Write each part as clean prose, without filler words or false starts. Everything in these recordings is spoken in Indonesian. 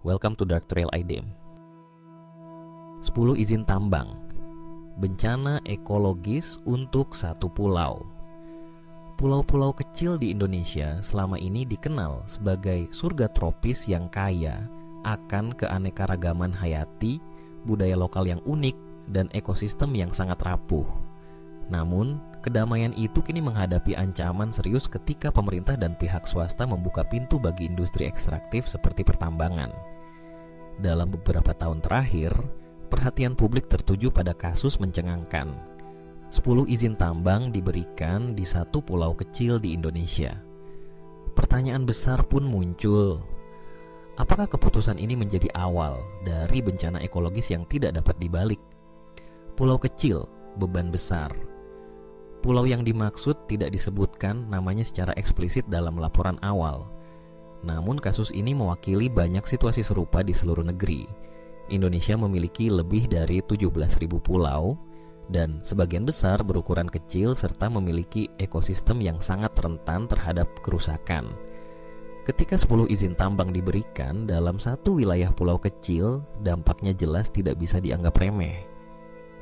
Welcome to Dark Trail IDM. 10 izin tambang. Bencana ekologis untuk satu pulau. Pulau-pulau kecil di Indonesia selama ini dikenal sebagai surga tropis yang kaya akan keanekaragaman hayati, budaya lokal yang unik, dan ekosistem yang sangat rapuh. Namun, kedamaian itu kini menghadapi ancaman serius ketika pemerintah dan pihak swasta membuka pintu bagi industri ekstraktif seperti pertambangan. Dalam beberapa tahun terakhir, perhatian publik tertuju pada kasus mencengangkan. 10 izin tambang diberikan di satu pulau kecil di Indonesia. Pertanyaan besar pun muncul. Apakah keputusan ini menjadi awal dari bencana ekologis yang tidak dapat dibalik? Pulau kecil, beban besar. Pulau yang dimaksud tidak disebutkan namanya secara eksplisit dalam laporan awal. Namun kasus ini mewakili banyak situasi serupa di seluruh negeri. Indonesia memiliki lebih dari 17.000 pulau dan sebagian besar berukuran kecil serta memiliki ekosistem yang sangat rentan terhadap kerusakan. Ketika 10 izin tambang diberikan dalam satu wilayah pulau kecil, dampaknya jelas tidak bisa dianggap remeh.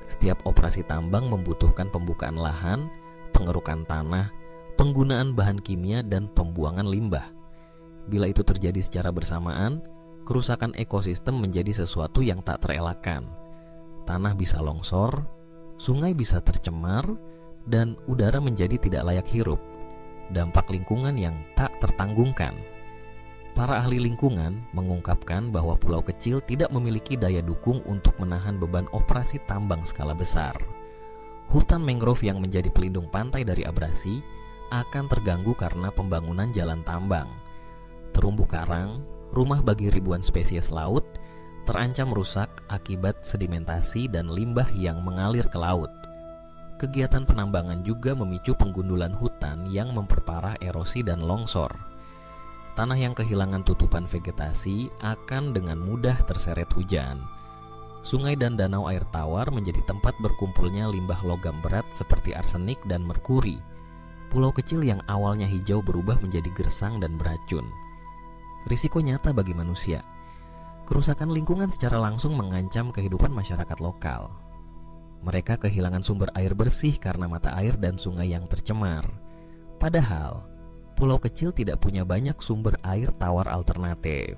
Setiap operasi tambang membutuhkan pembukaan lahan, pengerukan tanah, penggunaan bahan kimia, dan pembuangan limbah. Bila itu terjadi secara bersamaan, kerusakan ekosistem menjadi sesuatu yang tak terelakkan. Tanah bisa longsor, sungai bisa tercemar, dan udara menjadi tidak layak hirup. Dampak lingkungan yang tak tertanggungkan. Para ahli lingkungan mengungkapkan bahwa pulau kecil tidak memiliki daya dukung untuk menahan beban operasi tambang skala besar. Hutan mangrove yang menjadi pelindung pantai dari abrasi akan terganggu karena pembangunan jalan tambang. Terumbu karang, rumah bagi ribuan spesies laut, terancam rusak akibat sedimentasi dan limbah yang mengalir ke laut. Kegiatan penambangan juga memicu penggundulan hutan yang memperparah erosi dan longsor. Tanah yang kehilangan tutupan vegetasi akan dengan mudah terseret hujan. Sungai dan danau air tawar menjadi tempat berkumpulnya limbah logam berat seperti arsenik dan merkuri. Pulau kecil yang awalnya hijau berubah menjadi gersang dan beracun. Risiko nyata bagi manusia. Kerusakan lingkungan secara langsung mengancam kehidupan masyarakat lokal. Mereka kehilangan sumber air bersih karena mata air dan sungai yang tercemar. Padahal, pulau kecil tidak punya banyak sumber air tawar alternatif.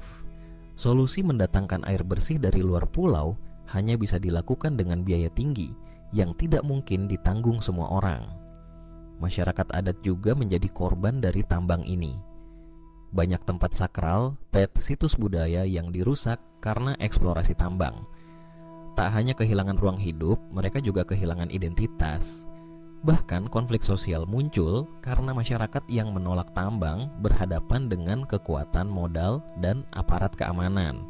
Solusi mendatangkan air bersih dari luar pulau hanya bisa dilakukan dengan biaya tinggi yang tidak mungkin ditanggung semua orang. Masyarakat adat juga menjadi korban dari tambang ini. Banyak tempat sakral, situs budaya yang dirusak karena eksplorasi tambang. Tak hanya kehilangan ruang hidup, mereka juga kehilangan identitas. Bahkan konflik sosial muncul karena masyarakat yang menolak tambang berhadapan dengan kekuatan modal dan aparat keamanan.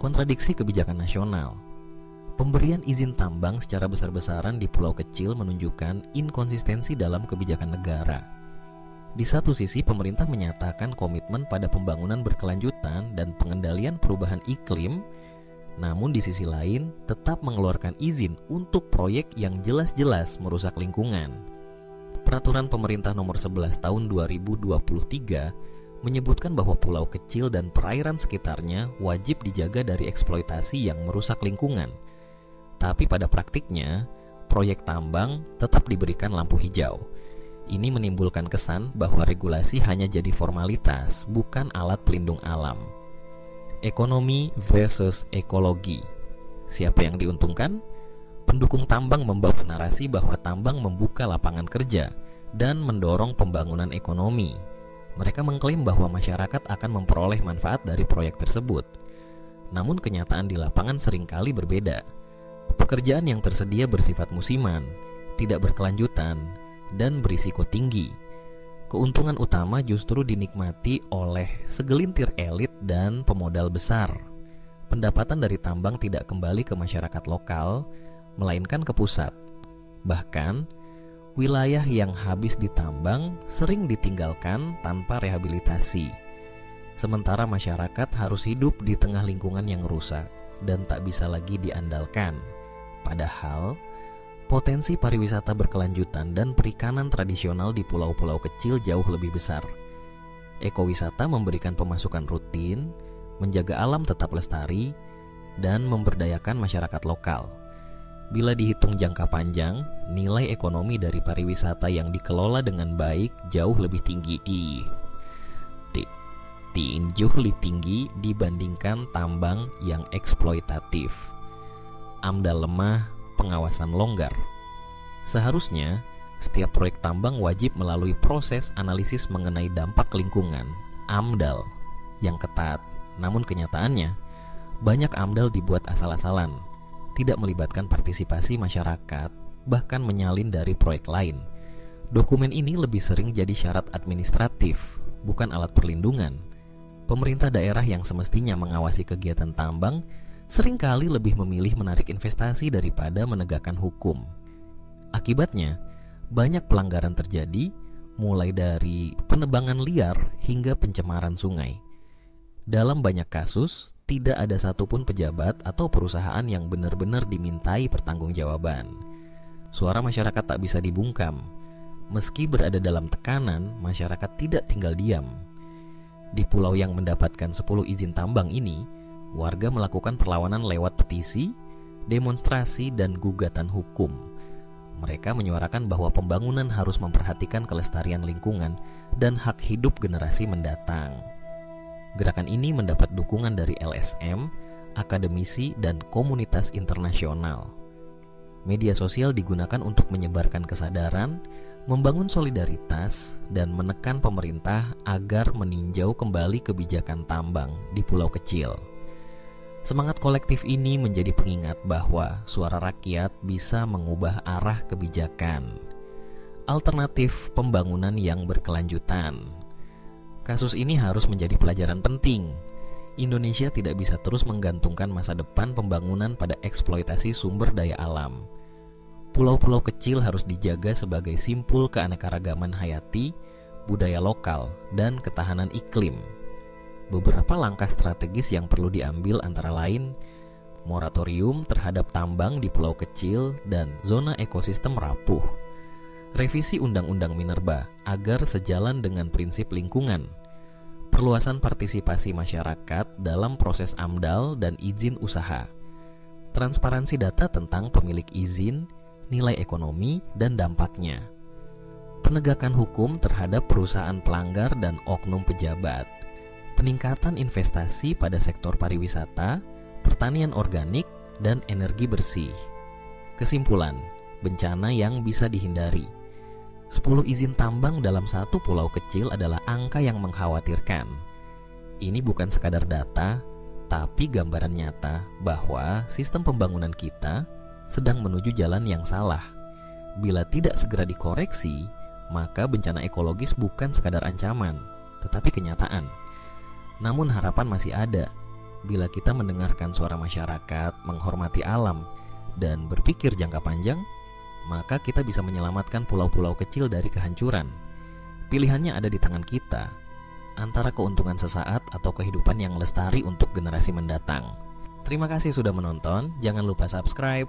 Kontradiksi kebijakan nasional. Pemberian izin tambang secara besar-besaran di pulau kecil menunjukkan inkonsistensi dalam kebijakan negara. Di satu sisi, pemerintah menyatakan komitmen pada pembangunan berkelanjutan dan pengendalian perubahan iklim, namun di sisi lain tetap mengeluarkan izin untuk proyek yang jelas-jelas merusak lingkungan. Peraturan Pemerintah Nomor 11 Tahun 2023 menyebutkan bahwa pulau kecil dan perairan sekitarnya wajib dijaga dari eksploitasi yang merusak lingkungan. Tapi pada praktiknya, proyek tambang tetap diberikan lampu hijau. Ini menimbulkan kesan bahwa regulasi hanya jadi formalitas, bukan alat pelindung alam. Ekonomi versus ekologi. Siapa yang diuntungkan? Pendukung tambang membawa narasi bahwa tambang membuka lapangan kerja dan mendorong pembangunan ekonomi. Mereka mengklaim bahwa masyarakat akan memperoleh manfaat dari proyek tersebut. Namun kenyataan di lapangan seringkali berbeda. Pekerjaan yang tersedia bersifat musiman, tidak berkelanjutan, dan berisiko tinggi. Keuntungan utama justru dinikmati oleh segelintir elit dan pemodal besar. Pendapatan dari tambang tidak kembali ke masyarakat lokal, melainkan ke pusat. Bahkan, wilayah yang habis ditambang sering ditinggalkan tanpa rehabilitasi. Sementara masyarakat harus hidup di tengah lingkungan yang rusak dan tak bisa lagi diandalkan. Padahal, potensi pariwisata berkelanjutan dan perikanan tradisional di pulau-pulau kecil jauh lebih besar. Ekowisata memberikan pemasukan rutin, menjaga alam tetap lestari, dan memberdayakan masyarakat lokal. Bila dihitung jangka panjang, nilai ekonomi dari pariwisata yang dikelola dengan baik jauh lebih tinggi dibandingkan tambang yang eksploitatif. AMDAL lemah, pengawasan longgar. Seharusnya, setiap proyek tambang wajib melalui proses analisis mengenai dampak lingkungan AMDAL yang ketat. Namun kenyataannya, banyak AMDAL dibuat asal-asalan, tidak melibatkan partisipasi masyarakat, bahkan menyalin dari proyek lain. Dokumen ini lebih sering jadi syarat administratif, bukan alat perlindungan. Pemerintah daerah yang semestinya mengawasi kegiatan tambang seringkali lebih memilih menarik investasi daripada menegakkan hukum. Akibatnya, banyak pelanggaran terjadi, mulai dari penebangan liar hingga pencemaran sungai. Dalam banyak kasus, tidak ada satupun pejabat atau perusahaan yang benar-benar dimintai pertanggungjawaban. Suara masyarakat tak bisa dibungkam. Meski berada dalam tekanan, masyarakat tidak tinggal diam. Di pulau yang mendapatkan 10 izin tambang ini, warga melakukan perlawanan lewat petisi, demonstrasi, dan gugatan hukum. Mereka menyuarakan bahwa pembangunan harus memperhatikan kelestarian lingkungan dan hak hidup generasi mendatang. Gerakan ini mendapat dukungan dari LSM, akademisi, dan komunitas internasional. Media sosial digunakan untuk menyebarkan kesadaran, membangun solidaritas, dan menekan pemerintah agar meninjau kembali kebijakan tambang di pulau kecil. Semangat kolektif ini menjadi pengingat bahwa suara rakyat bisa mengubah arah kebijakan. Alternatif pembangunan yang berkelanjutan. Kasus ini harus menjadi pelajaran penting. Indonesia tidak bisa terus menggantungkan masa depan pembangunan pada eksploitasi sumber daya alam. Pulau-pulau kecil harus dijaga sebagai simpul keanekaragaman hayati, budaya lokal, dan ketahanan iklim. Beberapa langkah strategis yang perlu diambil antara lain moratorium terhadap tambang di pulau kecil dan zona ekosistem rapuh, revisi Undang-Undang Minerba agar sejalan dengan prinsip lingkungan, perluasan partisipasi masyarakat dalam proses AMDAL dan izin usaha, transparansi data tentang pemilik izin, nilai ekonomi, dan dampaknya, penegakan hukum terhadap perusahaan pelanggar dan oknum pejabat, peningkatan investasi pada sektor pariwisata, pertanian organik, dan energi bersih. Kesimpulan, bencana yang bisa dihindari. 10 izin tambang dalam satu pulau kecil adalah angka yang mengkhawatirkan. Ini bukan sekadar data, tapi gambaran nyata bahwa sistem pembangunan kita sedang menuju jalan yang salah. Bila tidak segera dikoreksi, maka bencana ekologis bukan sekadar ancaman, tetapi kenyataan. Namun harapan masih ada. Bila kita mendengarkan suara masyarakat, menghormati alam, dan berpikir jangka panjang, maka kita bisa menyelamatkan pulau-pulau kecil dari kehancuran. Pilihannya ada di tangan kita, antara keuntungan sesaat atau kehidupan yang lestari untuk generasi mendatang. Terima kasih sudah menonton, jangan lupa subscribe,